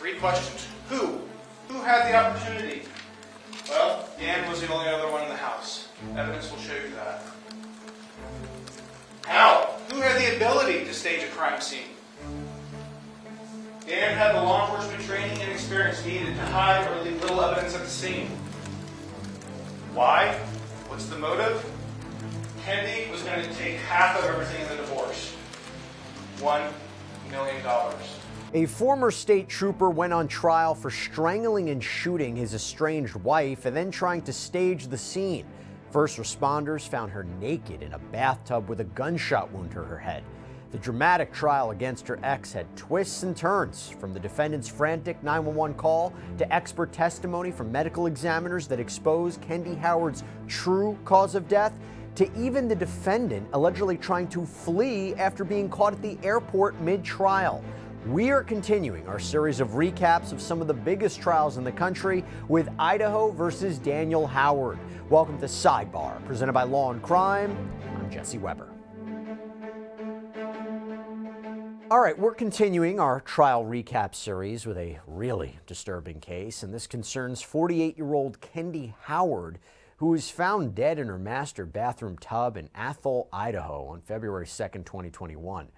Three questions. Who? Who had the opportunity? Well, Dan was the only other one in the house. Evidence will show you that. How? Who had the ability to stage a crime scene? Dan had the law enforcement training and experience needed to hide or leave little evidence at the scene. Why? What's the motive? Kendy was going to take half of everything in the divorce. $1 million. A former state trooper went on trial for strangling and shooting his estranged wife and then trying to stage the scene. First responders found her naked in a bathtub with a gunshot wound to her head. The dramatic trial against her ex had twists and turns, from the defendant's frantic 911 call to expert testimony from medical examiners that exposed Kendy Howard's true cause of death, to even the defendant allegedly trying to flee after being caught at the airport mid-trial. We are continuing our series of recaps of some of the biggest trials in the country with Idaho versus Daniel Howard. Welcome to Sidebar, presented by Law&Crime. I'm Jesse Weber. All right, we're continuing our trial recap series with a really disturbing case, and this concerns 48-year-old Kendy Howard, who was found dead in her master bathroom tub in Athol, Idaho on February 2nd, 2021.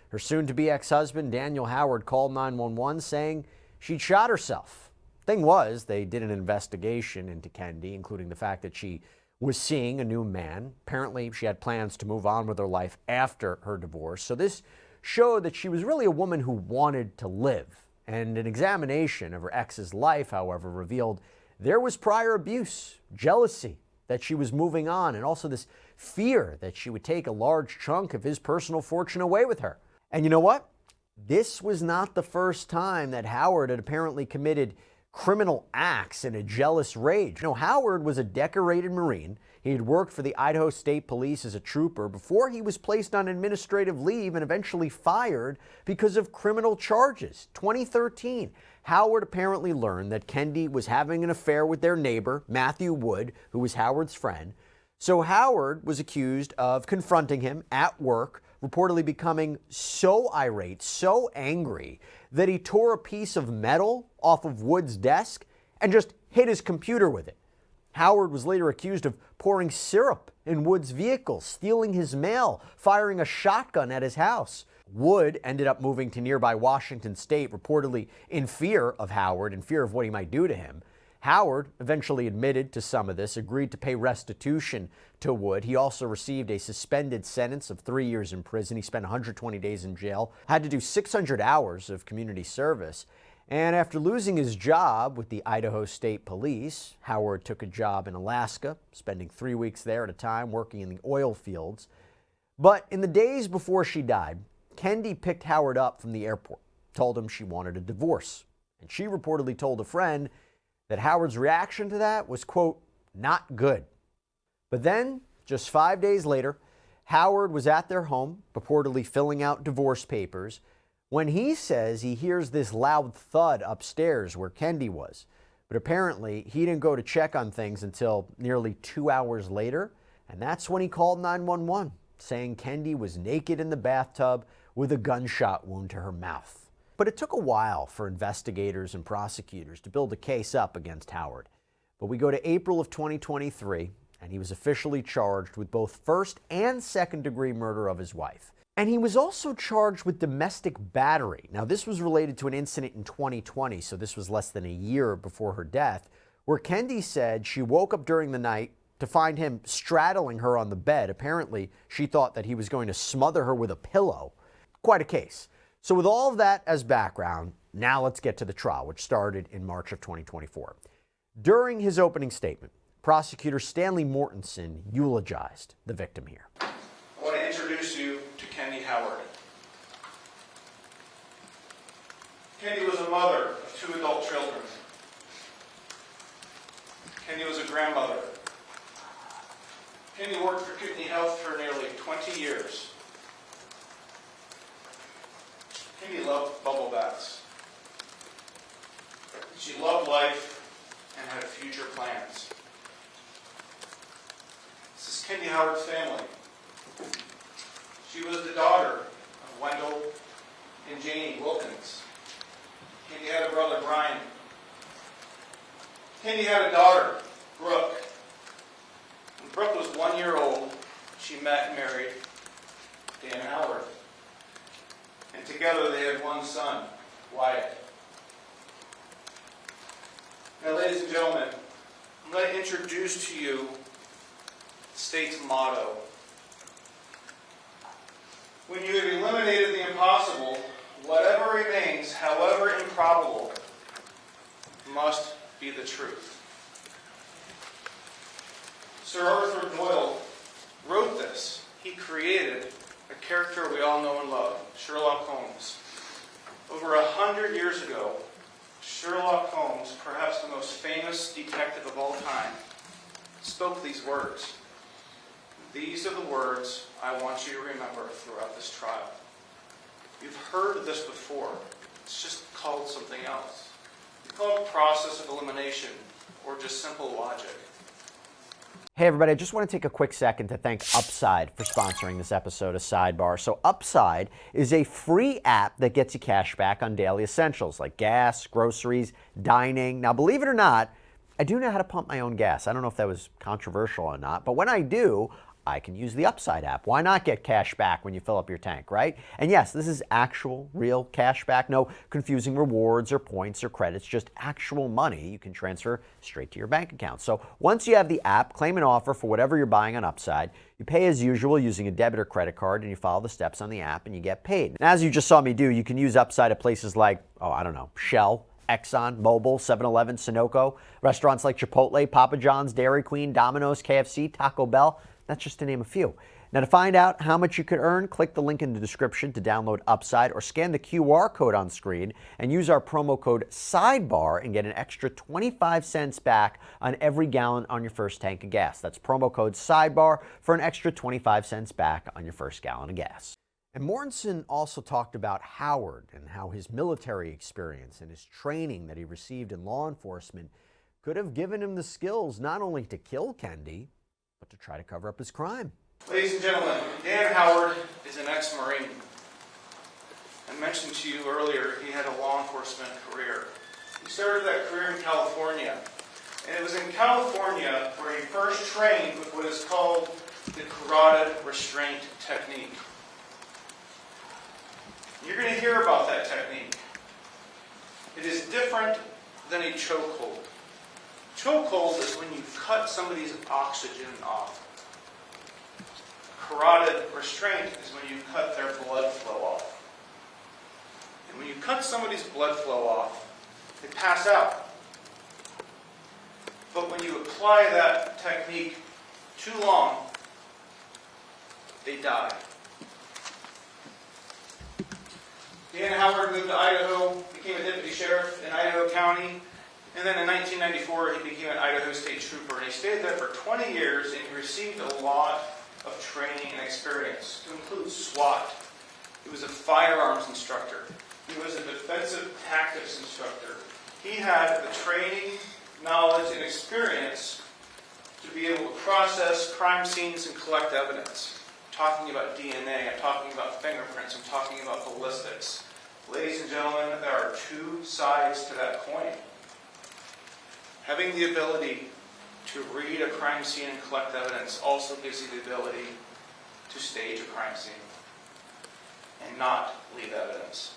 Her soon-to-be ex-husband, Daniel Howard, called 911 saying she'd shot herself. Thing was, they did an investigation into Kendy, including the fact that she was seeing a new man. Apparently, she had plans to move on with her life after her divorce. So this showed that she was really a woman who wanted to live. And an examination of her ex's life, however, revealed there was prior abuse, jealousy that she was moving on, and also this fear that she would take a large chunk of his personal fortune away with her. And you know what? This was not the first time that Howard had apparently committed criminal acts in a jealous rage. You know, Howard was a decorated Marine. He had worked for the Idaho State Police as a trooper before he was placed on administrative leave and eventually fired because of criminal charges. 2013, Howard apparently learned that Kendy was having an affair with their neighbor, Matthew Wood, who was Howard's friend. So Howard was accused of confronting him at work, reportedly becoming so irate, so angry, that he tore a piece of metal off of Wood's desk and just hit his computer with it. Howard was later accused of pouring syrup in Wood's vehicle, stealing his mail, firing a shotgun at his house. Wood ended up moving to nearby Washington State, reportedly in fear of Howard, in fear of what he might do to him. Howard eventually admitted to some of this, agreed to pay restitution to Wood. He also received a suspended sentence of 3 years in prison. He spent 120 days in jail, had to do 600 hours of community service. And after losing his job with the Idaho State Police, Howard took a job in Alaska, spending 3 weeks there at a time working in the oil fields. But in the days before she died, Kendy picked Howard up from the airport, told him she wanted a divorce. And she reportedly told a friend that Howard's reaction to that was, quote, not good. But then, just 5 days later, Howard was at their home, purportedly filling out divorce papers, when he says he hears this loud thud upstairs where Kendy was. But apparently, he didn't go to check on things until nearly 2 hours later, and that's when he called 911, saying Kendy was naked in the bathtub with a gunshot wound to her mouth. But it took a while for investigators and prosecutors to build a case up against Howard. But we go to April of 2023, and he was officially charged with both first and second-degree murder of his wife. And he was also charged with domestic battery. Now, this was related to an incident in 2020, so this was less than a year before her death, where Kendy said she woke up during the night to find him straddling her on the bed. Apparently, she thought that he was going to smother her with a pillow. Quite a case. So with all of that as background, now let's get to the trial, which started in March of 2024. During his opening statement, prosecutor Stanley Mortensen eulogized the victim here. I want to introduce you to Kendy Howard. Kendy was a mother of 2 adult children. Kendy was a grandmother. Kendy worked for Kootenai Health for nearly 20 years. Kendy loved bubble baths. She loved life and had future plans. This is Kendy Howard's family. She was the daughter of Wendell and Janie Wilkins. Kendy had had a brother, Brian. Kendy had a daughter, Brooke. When Brooke was 1 year old, she met and married Dan Howard. And together they had one son, Wyatt. Now, ladies and gentlemen, I'm going to introduce to you the state's motto. When you have eliminated the impossible, whatever remains, however improbable, must be the truth. Sir Arthur Doyle wrote this. He created a character we all know and love, Sherlock Holmes. Over 100 years ago, Sherlock Holmes, perhaps the most famous detective of all time, spoke these words. These are the words I want you to remember throughout this trial. You've heard this before. It's just called something else. It's called process of elimination, or just simple logic. Hey everybody, I just want to take a quick second to thank Upside for sponsoring this episode of Sidebar. So Upside is a free app that gets you cash back on daily essentials like gas, groceries, dining. Now believe it or not, I do know how to pump my own gas. I don't know if that was controversial or not, but when I do, I can use the Upside app. Why not get cash back when you fill up your tank, right? And yes, this is actual, real cash back. No confusing rewards or points or credits, just actual money you can transfer straight to your bank account. So once you have the app, claim an offer for whatever you're buying on Upside. You pay as usual using a debit or credit card, and you follow the steps on the app and you get paid. And as you just saw me do, you can use Upside at places like, Shell, Exxon, Mobil, 7-Eleven, Sunoco, restaurants like Chipotle, Papa John's, Dairy Queen, Domino's, KFC, Taco Bell. That's just to name a few. Now to find out how much you could earn, click the link in the description to download Upside or scan the QR code on screen and use our promo code SIDEBAR and get an extra 25 cents back on every gallon on your first tank of gas. That's promo code SIDEBAR for an extra 25 cents back on your first gallon of gas. And Mortensen also talked about Howard and how his military experience and his training that he received in law enforcement could have given him the skills not only to kill Kendy, but to try to cover up his crime. Ladies and gentlemen, Dan Howard is an ex-Marine. I mentioned to you earlier he had a law enforcement career. He started that career in California. And it was in California where he first trained with what is called the carotid restraint technique. You're going to hear about that technique. It is different than a chokehold. Chokehold is when you cut somebody's oxygen off. Carotid restraint is when you cut their blood flow off. And when you cut somebody's blood flow off, they pass out. But when you apply that technique too long, they die. Dan Howard moved to Idaho, became a deputy sheriff in Idaho County, and then in 1994 he became an Idaho State Trooper, and he stayed there for 20 years, and he received a lot of training and experience, to include SWAT. He was a firearms instructor. He was a defensive tactics instructor. He had the training, knowledge, and experience to be able to process crime scenes and collect evidence. I'm talking about DNA, I'm talking about fingerprints, I'm talking about ballistics. Ladies and gentlemen, there are two sides to that coin. Having the ability to read a crime scene and collect evidence also gives you the ability to stage a crime scene and not leave evidence.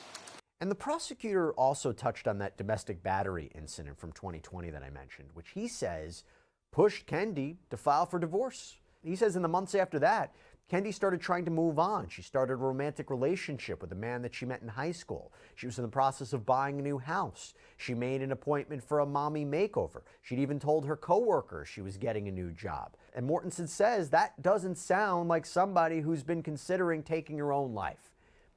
And the prosecutor also touched on that domestic battery incident from 2020 that I mentioned, which he says pushed Kendy to file for divorce. He says in the months after that, Kendy started trying to move on. She started a romantic relationship with a man that she met in high school. She was in the process of buying a new house. She made an appointment for a mommy makeover. She'd even told her coworkers she was getting a new job. And Mortensen says that doesn't sound like somebody who's been considering taking her own life.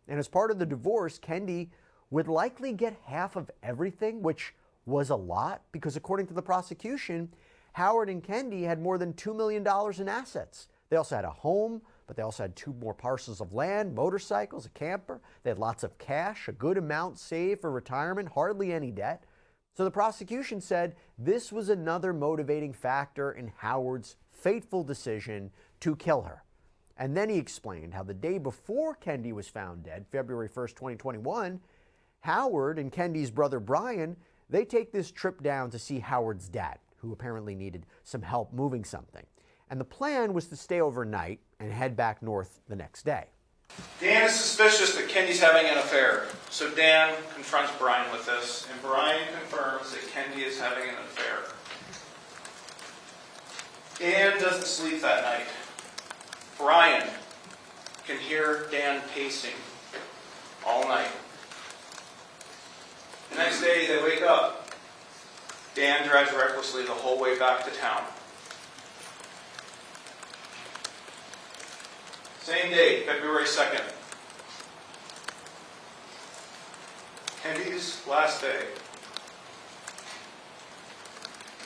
And as part of the divorce, Kendy would likely get half of everything, which was a lot because according to the prosecution, Howard and Kendy had more than $2 million in assets. They also had a home, but they also had 2 more parcels of land, motorcycles, a camper. They had lots of cash, a good amount saved for retirement, hardly any debt. So the prosecution said this was another motivating factor in Howard's fateful decision to kill her. And then he explained how the day before Kendy was found dead, February 1st, 2021, Howard and Kendy's brother Brian, they take this trip down to see Howard's dad, who apparently needed some help moving something. And the plan was to stay overnight and head back north the next day. Dan is suspicious that Kendy's having an affair, so Dan confronts Brian with this, and Brian confirms that Kendy is having an affair. Dan doesn't sleep that night. Brian can hear Dan pacing all night. The next day they wake up. Dan drives recklessly the whole way back to town. Same day, February 2nd. Kendy's last day.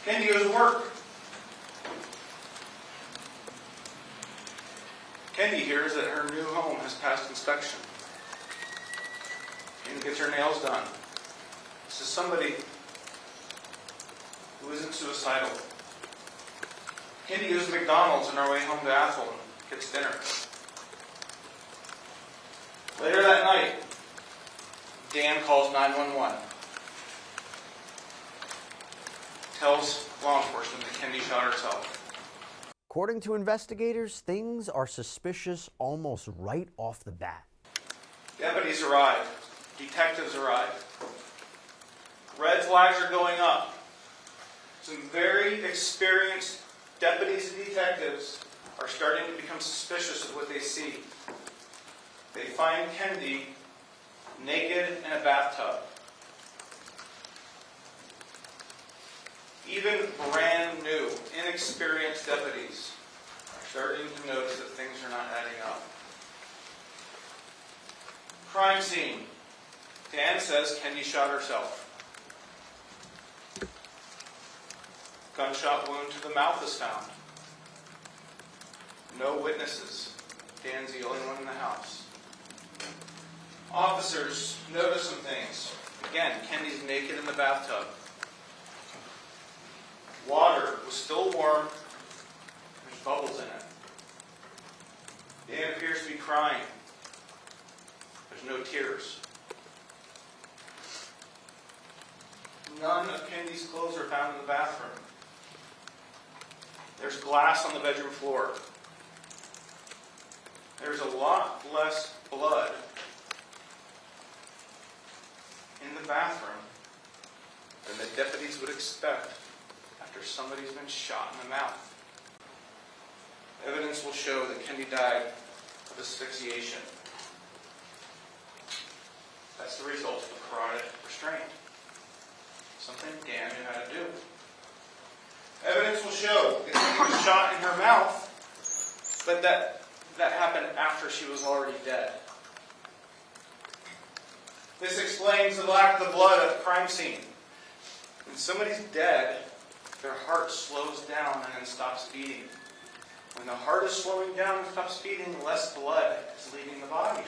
Kendy goes to work. Kendy hears that her new home has passed inspection. Kendy gets her nails done. This is somebody who isn't suicidal. Kendy goes to McDonald's on her way home to Athol and gets dinner. Later that night, Dan calls 911. Tells law enforcement that Kendy shot herself. According to investigators, things are suspicious almost right off the bat. Deputies arrive. Detectives arrive. Red flags are going up. Some very experienced deputies and detectives are starting to become suspicious of what they see. They find Kendy naked in a bathtub. Even brand new, inexperienced deputies are starting to notice that things are not adding up. Crime scene. Dan says Kendy shot herself. Gunshot wound to the mouth is found. No witnesses. Dan's the only one in the house. Officers notice some things. Again, Kendy's naked in the bathtub. Water was still warm. There's bubbles in it. Dan appears to be crying. There's no tears. None of Kendy's clothes are found in the bathroom. There's glass on the bedroom floor. There's a lot less blood in the bathroom than the deputies would expect after somebody's been shot in the mouth. Evidence will show that Kendy died of asphyxiation. That's the result of a carotid restraint. Something Dan knew how to do. Evidence will show that Kendy was shot in her mouth, but that happened after she was already dead. This explains the lack of the blood at the crime scene. When somebody's dead, their heart slows down and then stops beating. When the heart is slowing down and stops beating, less blood is leaving the body.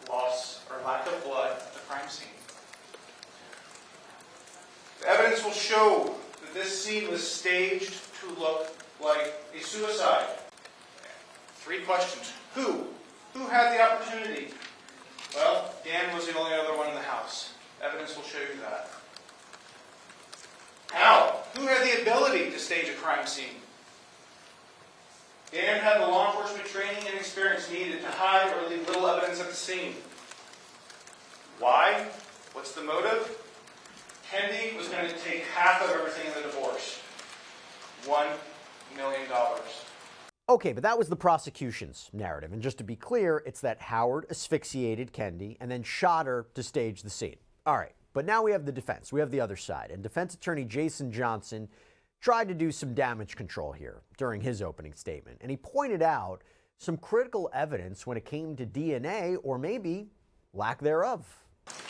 Loss or lack of blood at the crime scene. The evidence will show that this scene was staged to look like a suicide. 3 questions. Who? Who had the opportunity? Well, Dan was the only other one in the house. Evidence will show you that. How? Who had the ability to stage a crime scene? Dan had the law enforcement training and experience needed to hide or leave little evidence at the scene. Why? What's the motive? Kendy was going to take half of everything in the divorce. $1 million. Okay, but that was the prosecution's narrative. And just to be clear, it's that Howard asphyxiated Kendy and then shot her to stage the scene. All right, but now we have the defense. We have the other side. And defense attorney Jason Johnson tried to do some damage control here during his opening statement. And he pointed out some critical evidence when it came to DNA, or maybe lack thereof.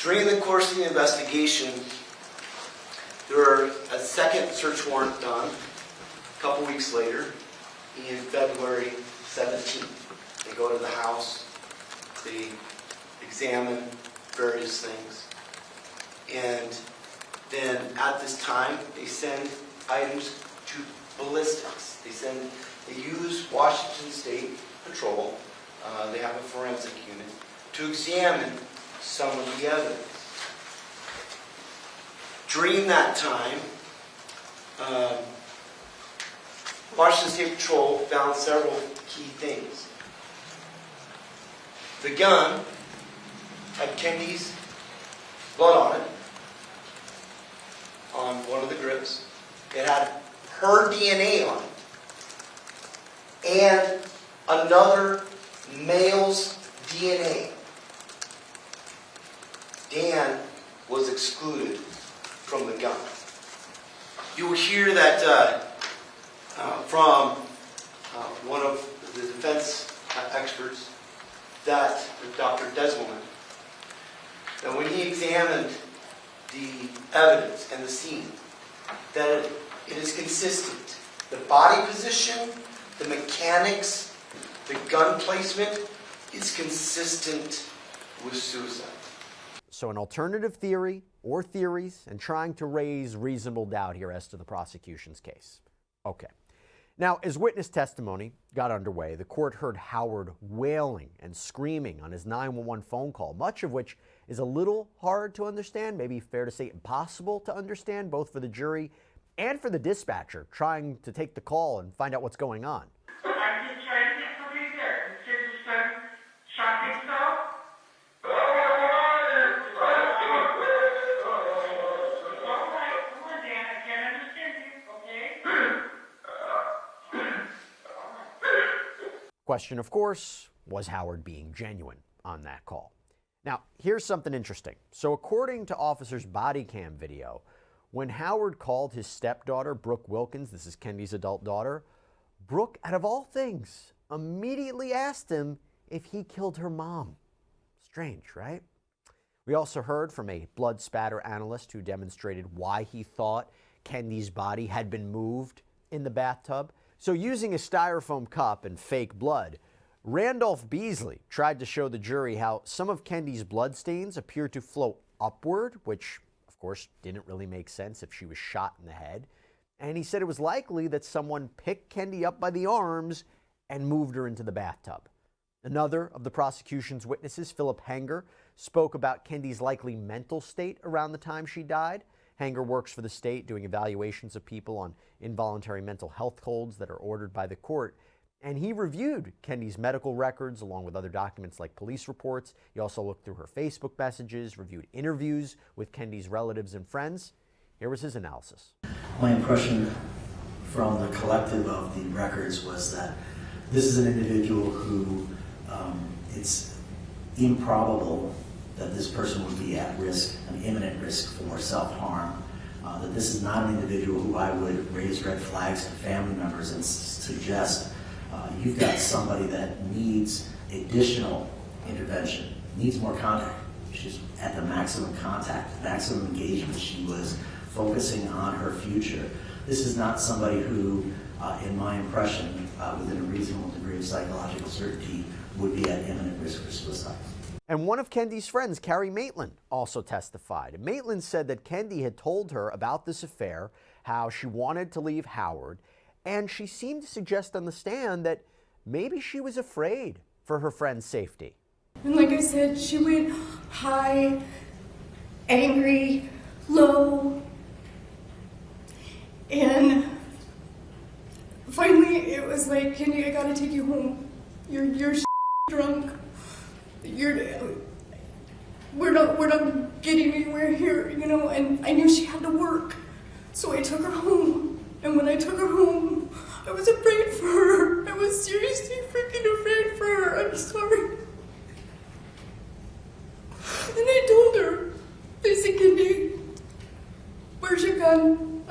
During the course of the investigation, there were a second search warrant done a couple weeks later, in February 17th. They go to the house, they examine various things, and then at this time they send items to ballistics. They use Washington State Patrol, they have a forensic unit, to examine some of the evidence. During that time, Washington State Patrol found several key things. The gun had Kendy's blood on it, on one of the grips. It had her DNA on it, and another male's DNA. Dan was excluded from the gun. You will hear that from one of the defense experts, that Dr. Desmond, that when he examined the evidence and the scene, that it is consistent. The body position, the mechanics, the gun placement is consistent with suicide. So an alternative theory or theories and trying to raise reasonable doubt here as to the prosecution's case. Okay. Now, as witness testimony got underway, the court heard Howard wailing and screaming on his 911 phone call, much of which is a little hard to understand, maybe fair to say impossible to understand, both for the jury and for the dispatcher trying to take the call and find out what's going on. I'm just trying to get somebody there. The kids are done shopping stuff. All right, come on, Dan. I can't understand you, okay? Question, of course, was Howard being genuine on that call? Now, here's something interesting. So according to officers' body cam video, when Howard called his stepdaughter, Brooke Wilkins, this is Kendy's adult daughter, Brooke, out of all things, immediately asked him if he killed her mom. Strange, right? We also heard from a blood spatter analyst who demonstrated why he thought Kendy's body had been moved in the bathtub. So using a styrofoam cup and fake blood, Randolph Beasley tried to show the jury how some of Kendy's bloodstains appeared to flow upward, which of course didn't really make sense if she was shot in the head. And he said it was likely that someone picked Kendy up by the arms and moved her into the bathtub. Another of the prosecution's witnesses, Philip Hanger, spoke about Kendy's likely mental state around the time she died. Hanger works for the state doing evaluations of people on involuntary mental health holds that are ordered by the court. And he reviewed Kendy's medical records along with other documents like police reports. He also looked through her Facebook messages, reviewed interviews with Kendy's relatives and friends. Here was his analysis. My impression from the collective of the records was that this is an individual who it's improbable that this person would be at risk, an imminent risk for self-harm. That this is not an individual who I would raise red flags to family members and suggest you've got somebody that needs additional intervention, needs more contact. She's at the maximum contact, maximum engagement. She was focusing on her future. This is not somebody who, in my impression, within a reasonable degree of psychological certainty, would be at imminent risk for suicide. And one of Kendy's friends, Carrie Maitland, also testified. Maitland said that Kendy had told her about this affair, how she wanted to leave Howard, and she seemed to suggest on the stand that maybe she was afraid for her friend's safety. And like I said, she went high, angry, low, and finally it was like, Kendy, I gotta take you home. You're drunk. We're not getting anywhere here, you know, and I knew she had to work. So I took her home. And when I took her home, I was afraid for her. I was seriously freaking afraid for her. I'm sorry. And I told her, basically, where's your gun?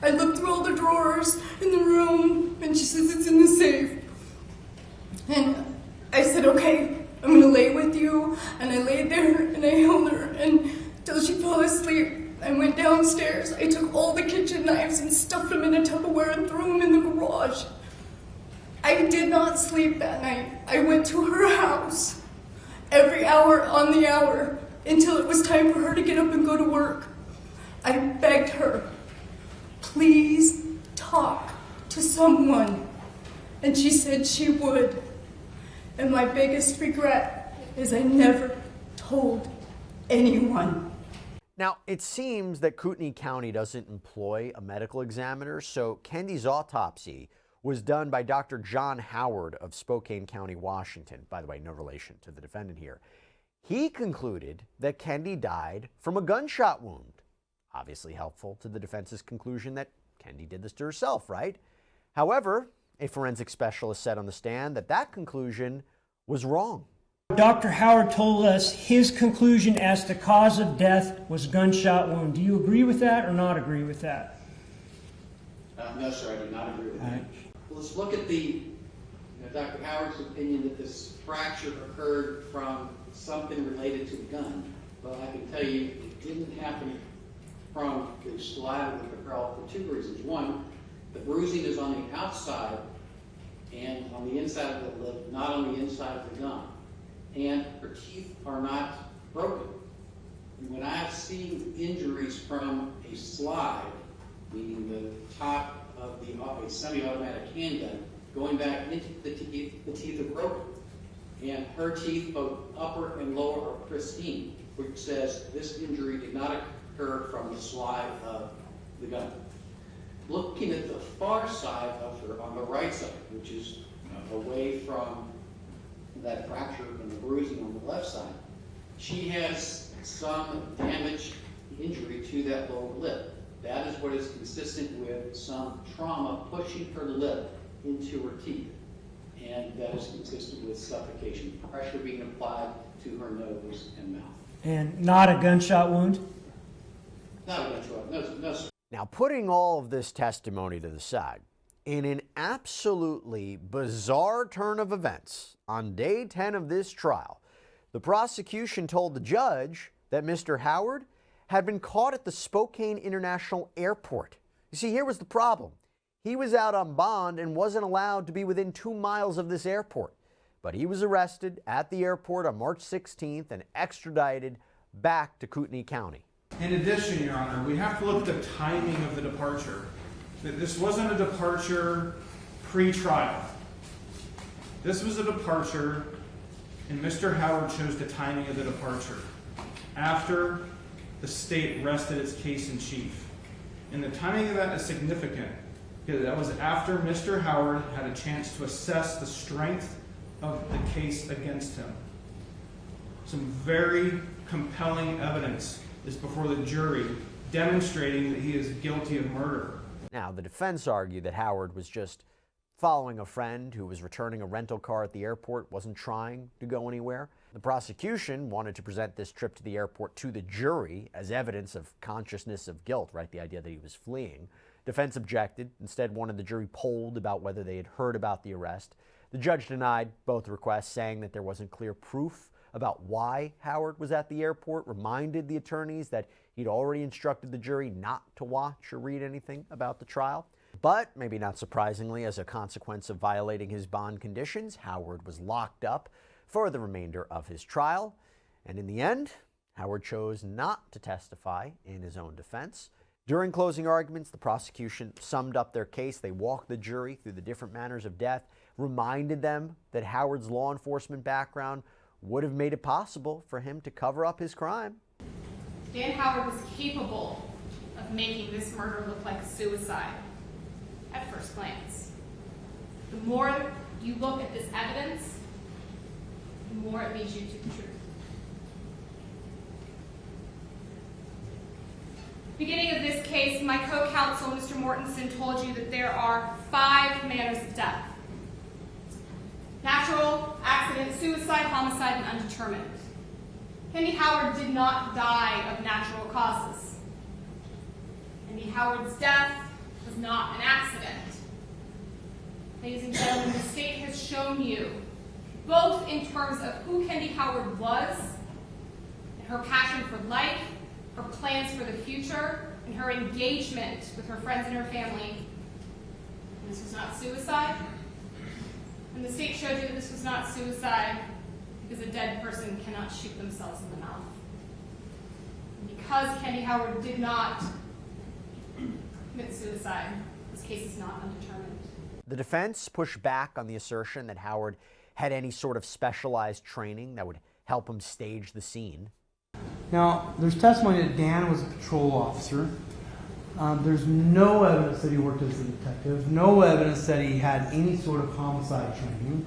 I looked through all the drawers in the room, and she says it's in the safe. And I said, okay, I'm gonna lay with you. And I laid there and I held her until she fell asleep. I went downstairs. I took all the kitchen knives and stuffed them in a Tupperware and threw them in the garage. I did not sleep that night. I went to her house every hour on the hour until it was time for her to get up and go to work. I begged her, please talk to someone. And she said she would. And my biggest regret is I never told anyone. Now, it seems that Kootenai County doesn't employ a medical examiner, so Kendy's autopsy was done by Dr. John Howard of Spokane County, Washington. By the way, no relation to the defendant here. He concluded that Kendy died from a gunshot wound. Obviously helpful to the defense's conclusion that Kendy did this to herself, right? However, a forensic specialist said on the stand that that conclusion was wrong. Dr. Howard told us his conclusion as to cause of death was gunshot wound. Do you agree with that or not agree with that? No, sir, I do not agree with that. Let's look at Dr. Howard's opinion that this fracture occurred from something related to the gun. Well, I can tell you it didn't happen from the slide of the barrel for two reasons. One, the bruising is on the outside and on the inside of the lip, not on the inside of the gun. And her teeth are not broken. When I've seen injuries from a slide, meaning the top of a semi-automatic handgun, going back into the teeth are broken. And her teeth, both upper and lower, are pristine, which says this injury did not occur from the slide of the gun. Looking at the far side of her, on the right side, which is away from that fracture and the bruising on the left side, she has some damage, injury to that lower lip. That is what is consistent with some trauma pushing her lip into her teeth. And that is consistent with suffocation, pressure being applied to her nose and mouth. And not a gunshot wound? Not a gunshot wound, no, sir. Now, putting all of this testimony to the side, in an absolutely bizarre turn of events, on day 10 of this trial, the prosecution told the judge that Mr. Howard had been caught at the Spokane International Airport. You see, here was the problem. He was out on bond and wasn't allowed to be within 2 miles of this airport. But he was arrested at the airport on March 16th and extradited back to Kootenai County. In addition, Your Honor, we have to look at the timing of the departure. This wasn't a departure pre-trial. This was a departure, and Mr. Howard chose the timing of the departure after the state rested its case in chief. And the timing of that is significant because that was after Mr. Howard had a chance to assess the strength of the case against him. Some very compelling evidence is before the jury demonstrating that he is guilty of murder. Now, the defense argued that Howard was just following a friend who was returning a rental car at the airport, wasn't trying to go anywhere. The prosecution wanted to present this trip to the airport to the jury as evidence of consciousness of guilt, right? The idea that he was fleeing. Defense objected, instead wanted the jury polled about whether they had heard about the arrest. The judge denied both requests, saying that there wasn't clear proof about why Howard was at the airport, reminded the attorneys that he'd already instructed the jury not to watch or read anything about the trial. But, maybe not surprisingly, as a consequence of violating his bond conditions, Howard was locked up for the remainder of his trial. And in the end, Howard chose not to testify in his own defense. During closing arguments, the prosecution summed up their case. They walked the jury through the different manners of death, reminded them that Howard's law enforcement background would have made it possible for him to cover up his crime. Dan Howard was capable of making this murder look like a suicide at first glance. The more you look at this evidence, the more it leads you to the truth. Beginning of this case, my co-counsel, Mr. Mortensen, told you that there are 5 manners of death: natural, accident, suicide, homicide, and undetermined. Kendy Howard did not die of natural causes. Kendy Howard's death was not an accident. Ladies and gentlemen, the state has shown you, both in terms of who Kendy Howard was, and her passion for life, her plans for the future, and her engagement with her friends and her family, this was not suicide. And the state showed you that this was not suicide because a dead person cannot shoot themselves in the mouth. And because Kendy Howard did not commit suicide, this case is not undetermined. The defense pushed back on the assertion that Howard had any sort of specialized training that would help him stage the scene. Now, there's testimony that Dan was a patrol officer. There's no evidence that he worked as a detective, no evidence that he had any sort of homicide training,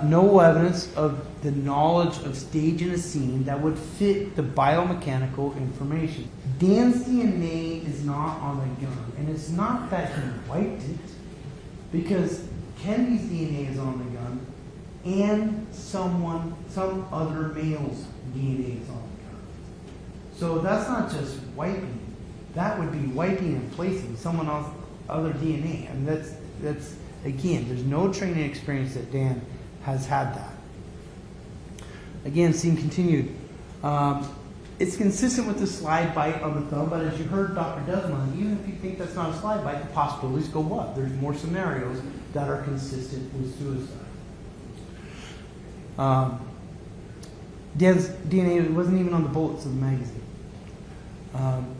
no evidence of the knowledge of staging a scene that would fit the biomechanical information. Dan's DNA is not on the gun, and it's not that he wiped it, because Kendy's DNA is on the gun, and some other male's DNA is on the gun. So that's not just wiping. That would be wiping and placing someone else's other DNA. I mean, that's again, there's no training experience that Dan has had that. Again, scene continued. It's consistent with the slide bite on the thumb, but as you heard Dr. Desmond, even if you think that's not a slide bite, the possibilities go up. There's more scenarios that are consistent with suicide. Dan's DNA wasn't even on the bullets of the magazine.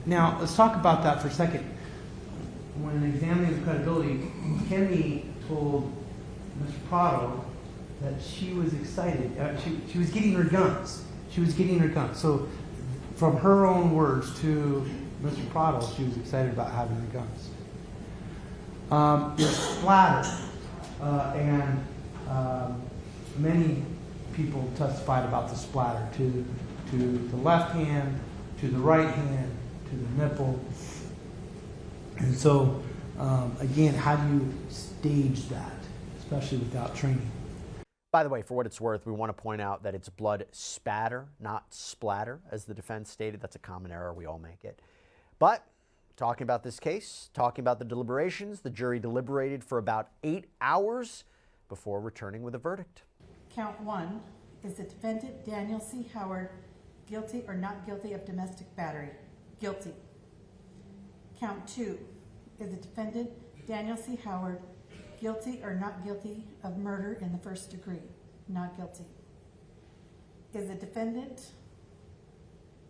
Now, let's talk about that for a second. When examining the credibility, Kendy told Mr. Prado that she was excited. She was getting her guns. She was getting her guns. So, from her own words to Mr. Prado, she was excited about having her guns. There's splatter, and many people testified about the splatter to the left hand, to the right hand, to the nipple. And so, again, how do you stage that, especially without training? By the way, for what it's worth, we want to point out that it's blood spatter, not splatter, as the defense stated. That's a common error. We all make it. But talking about this case, talking about the deliberations, the jury deliberated for about 8 hours before returning with a verdict. Count 1, is the defendant Daniel C. Howard guilty or not guilty of domestic battery? Guilty. Count 2, is the defendant Daniel C. Howard guilty or not guilty of murder in the first degree? Not guilty. Is the defendant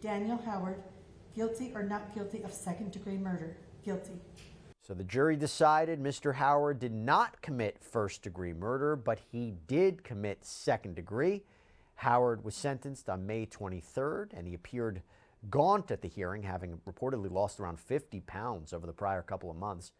Daniel Howard guilty or not guilty of second degree murder? Guilty. So the jury decided Mr. Howard did not commit first degree murder, but he did commit second degree. Howard was sentenced on May 23rd, and he appeared gaunt at the hearing, having reportedly lost around 50 pounds over the prior couple of months.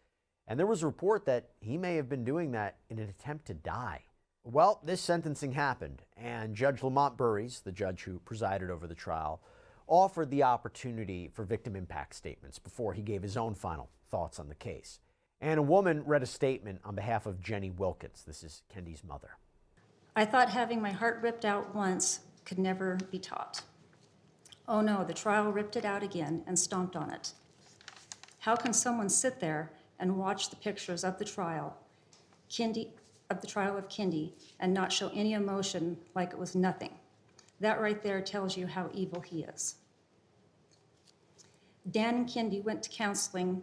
And there was a report that he may have been doing that in an attempt to die. Well, this sentencing happened, and Judge Lamont Burries, the judge who presided over the trial, offered the opportunity for victim impact statements before he gave his own final thoughts on the case. And a woman read a statement on behalf of Jenny Wilkins. This is Kendy's mother. I thought having my heart ripped out once could never be taught. Oh no, the trial ripped it out again and stomped on it. How can someone sit there and watch the pictures of the trial of Kendy, and not show any emotion like it was nothing? That right there tells you how evil he is. Dan and Kendy went to counseling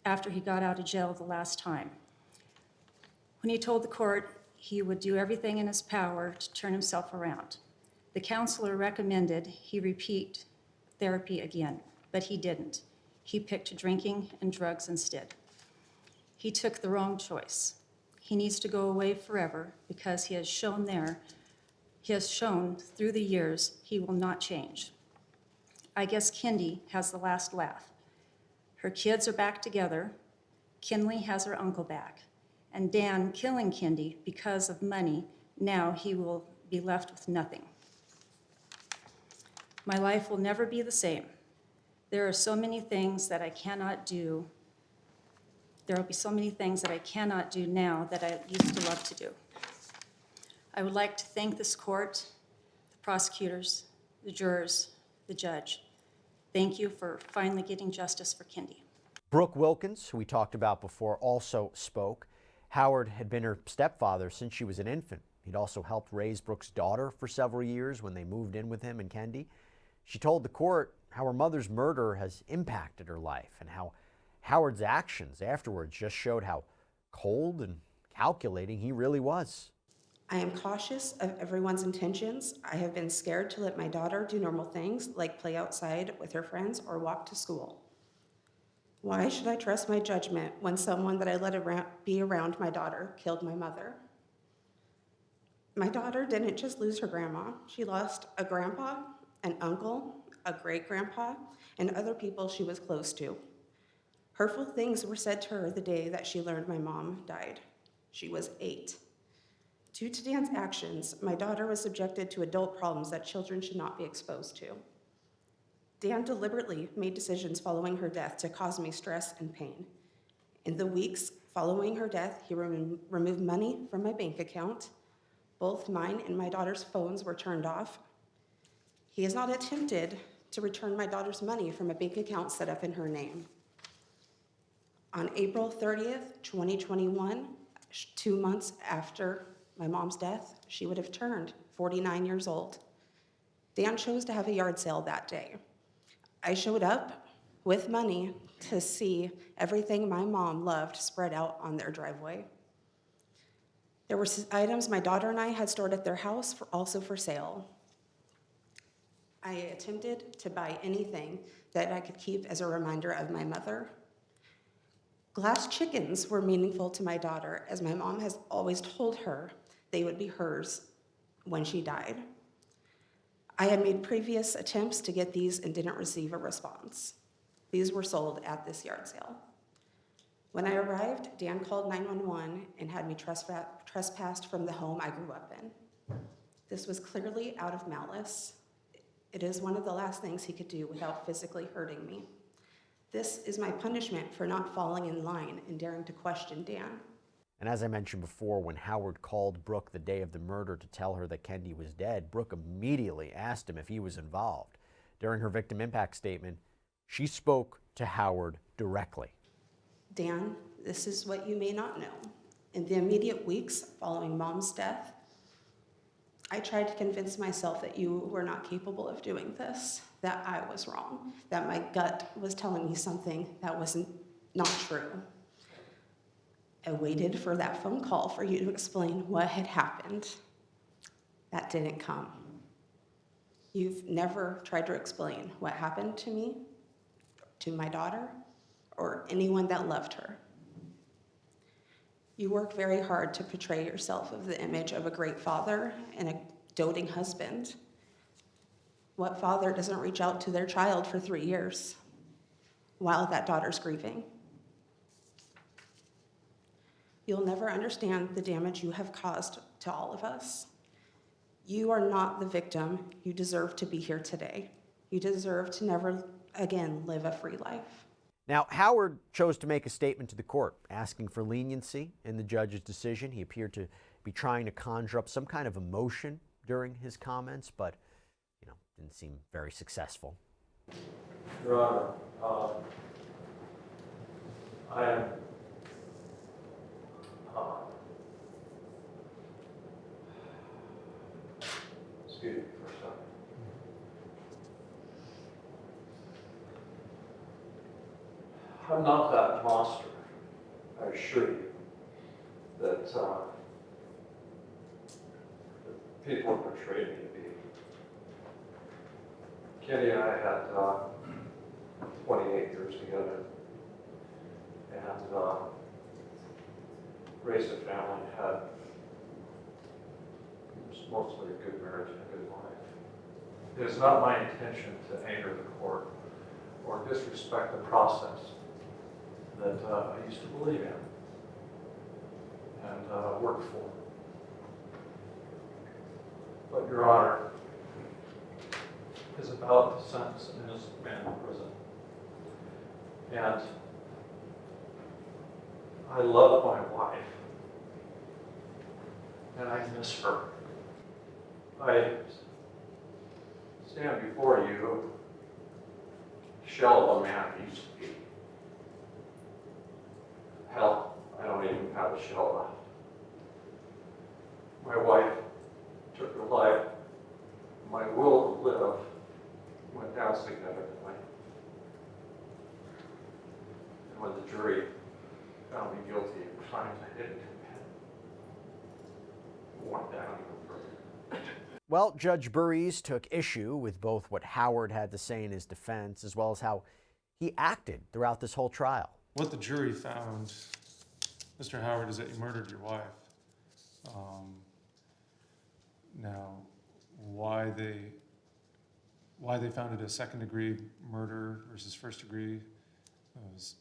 after he got out of jail the last time. When he told the court he would do everything in his power to turn himself around. The counselor recommended he repeat therapy again, but he didn't. He picked drinking and drugs instead. He took the wrong choice. He needs to go away forever because he has shown through the years he will not change. I guess Kendy has the last laugh. Her kids are back together. Kinley has her uncle back. And Dan killing Kendy because of money, now he will be left with nothing. My life will never be the same. There are so many things that I cannot do. There will be so many things that I cannot do now that I used to love to do. I would like to thank this court, the prosecutors, the jurors, the judge. Thank you for finally getting justice for Kendy. Brooke Wilkins, who we talked about before, also spoke. Howard had been her stepfather since she was an infant. He'd also helped raise Brooke's daughter for several years when they moved in with him and Kendy. She told the court how her mother's murder has impacted her life and how Howard's actions afterwards just showed how cold and calculating he really was. I am cautious of everyone's intentions. I have been scared to let my daughter do normal things like play outside with her friends or walk to school. Why should I trust my judgment when someone that I let be around my daughter killed my mother? My daughter didn't just lose her grandma. She lost a grandpa, an uncle, a great-grandpa, and other people she was close to. Hurtful things were said to her the day that she learned my mom died. She was 8. Due to Dan's actions, my daughter was subjected to adult problems that children should not be exposed to. Dan deliberately made decisions following her death to cause me stress and pain. In the weeks following her death, he removed money from my bank account. Both mine and my daughter's phones were turned off. He has not attempted to return my daughter's money from a bank account set up in her name. On April 30th, 2021, 2 months after my mom's death, she would have turned 49 years old. Dan chose to have a yard sale that day. I showed up with money to see everything my mom loved spread out on their driveway. There were items my daughter and I had stored at their house also for sale. I attempted to buy anything that I could keep as a reminder of my mother. Glass chickens were meaningful to my daughter, as my mom has always told her they would be hers when she died. I had made previous attempts to get these and didn't receive a response. These were sold at this yard sale. When I arrived, Dan called 911 and had me trespassed from the home I grew up in. This was clearly out of malice. It is one of the last things he could do without physically hurting me. This is my punishment for not falling in line and daring to question Dan. And as I mentioned before, when Howard called Brooke the day of the murder to tell her that Kendy was dead, Brooke immediately asked him if he was involved. During her victim impact statement, she spoke to Howard directly. Dan, this is what you may not know. In the immediate weeks following Mom's death, I tried to convince myself that you were not capable of doing this, that I was wrong, that my gut was telling me something that wasn't not true. I waited for that phone call for you to explain what had happened. That didn't come. You've never tried to explain what happened to me, to my daughter, or anyone that loved her. You work very hard to portray yourself of the image of a great father and a doting husband. What father doesn't reach out to their child for 3 years while that daughter's grieving? You'll never understand the damage you have caused to all of us. You are not the victim. You deserve to be here today. You deserve to never again live a free life. Now, Howard chose to make a statement to the court asking for leniency in the judge's decision. He appeared to be trying to conjure up some kind of emotion during his comments, but, didn't seem very successful. Your Honor, I am excuse me for a second. I'm not that monster, I assure you, that people have portrayed me to be. Kendy and I had 28 years together and raised a family, had mostly a good marriage and a good life. It is not my intention to anger the court or disrespect the process that I used to believe in and work for. But Your Honor, is about to sentence an innocent man in prison. And I love my wife, and I miss her. I stand before you, shell of a man I used to be. Hell, I don't even have a shell left. My wife took her life. My will to live went down significantly. And when the jury found me guilty of crimes I didn't commit, it went down even further. Well, Judge Burries took issue with both what Howard had to say in his defense as well as how he acted throughout this whole trial. What the jury found, Mr. Howard, is that you murdered your wife. Now, why they why they found it a second-degree murder versus first-degree was,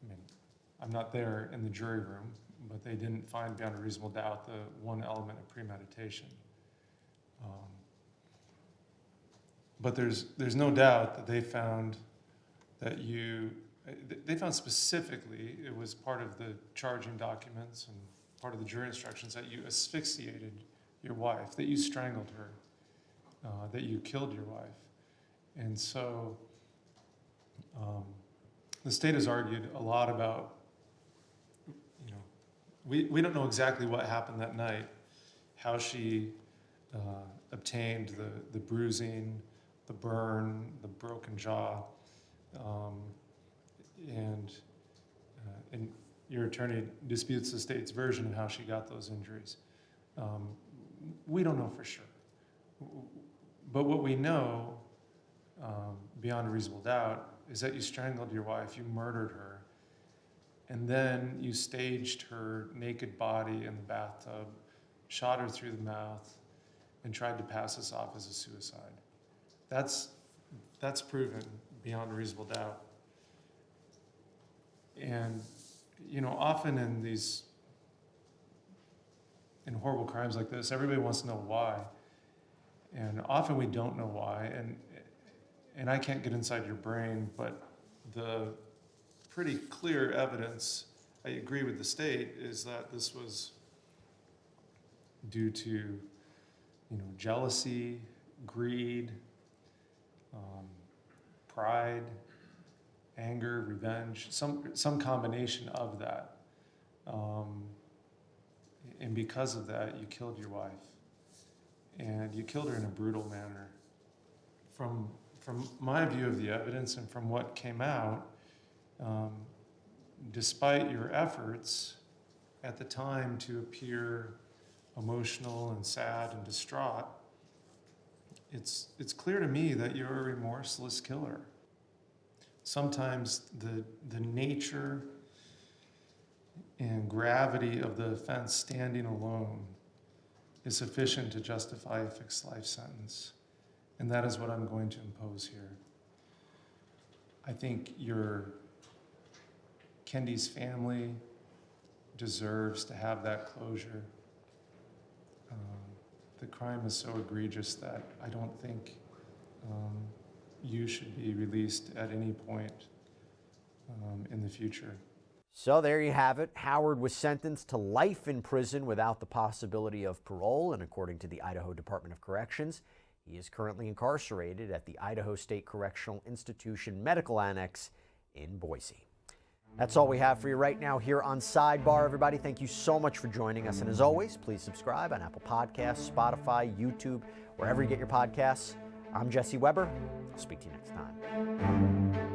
I mean, I'm not there in the jury room, but they didn't find beyond a reasonable doubt the one element of premeditation. But there's no doubt that they found that they found specifically, it was part of the charging documents and part of the jury instructions, that you asphyxiated your wife, that you strangled her, that you killed your wife. And so the state has argued a lot about, we don't know exactly what happened that night, how she obtained the bruising, the burn, the broken jaw, and your attorney disputes the state's version of how she got those injuries. We don't know for sure. But what we know, beyond a reasonable doubt, is that you strangled your wife, you murdered her, and then you staged her naked body in the bathtub, shot her through the mouth, and tried to pass this off as a suicide. That's proven beyond a reasonable doubt. And, often in horrible crimes like this, everybody wants to know why. And often we don't know why. And I can't get inside your brain, but the pretty clear evidence, I agree with the state, is that this was due to, jealousy, greed, pride, anger, revenge, some combination of that. And because of that, you killed your wife. And you killed her in a brutal manner. From my view of the evidence and from what came out, despite your efforts at the time to appear emotional and sad and distraught, it's clear to me that you're a remorseless killer. Sometimes the nature and gravity of the offense standing alone is sufficient to justify a fixed life sentence. And that is what I'm going to impose here. I think Kendy's family deserves to have that closure. The crime is so egregious that I don't think you should be released at any point in the future. So there you have it. Howard was sentenced to life in prison without the possibility of parole, and according to the Idaho Department of Corrections, he is currently incarcerated at the Idaho State Correctional Institution Medical Annex in Boise. That's all we have for you right now here on Sidebar, everybody. Thank you so much for joining us. And as always, please subscribe on Apple Podcasts, Spotify, YouTube, wherever you get your podcasts. I'm Jesse Weber. I'll speak to you next time.